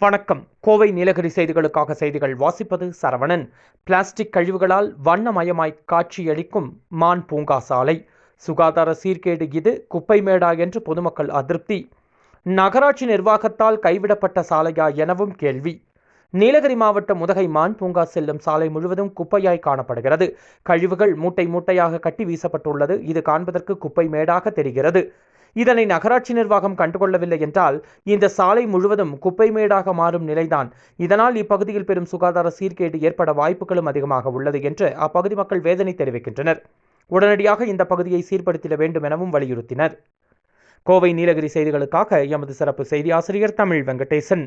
வணக்கம். கோவை நீலகிரி செய்திகளுக்காக செய்திகள் வாசிப்பது சரவணன். பிளாஸ்டிக் கழிவுகளால் வண்ணமயமாய் காட்சியளிக்கும் மான் பூங்கா சாலை. சுகாதார சீர்கேடு இது, குப்பை மேடா என்று பொதுமக்கள் அதிருப்தி. நகராட்சி நிர்வாகத்தால் கைவிடப்பட்ட சாலையா எனவும் கேள்வி. நீலகிரி மாவட்டம் உதகை மான் பூங்கா செல்லும் சாலை முழுவதும் குப்பையாய் காணப்படுகிறது. கழிவுகள் மூட்டை மூட்டையாக கட்டி வீசப்பட்டுள்ளது. இது காண்பதற்கு குப்பை மேடாக தெரிகிறது. இதனை நகராட்சி நிர்வாகம் கண்டுகொள்ளவில்லை என்றால் இந்த சாலை முழுவதும் குப்பை மேடாக மாறும் நிலைதான். இதனால் இப்பகுதியில் பெரும் சுகாதார சீர்கேடு ஏற்பட வாய்ப்புகளும் அதிகமாக உள்ளது என்று அப்பகுதி மக்கள் வேதனை தெரிவிக்கின்றனர். உடனடியாக இந்த பகுதியை சீர்படுத்திட வேண்டும் எனவும் வலியுறுத்தினர். கோவை நீலகிரி செய்திகளுக்காக எமது சிறப்பு செய்தி ஆசிரியர் தமிழ் வெங்கடேசன்.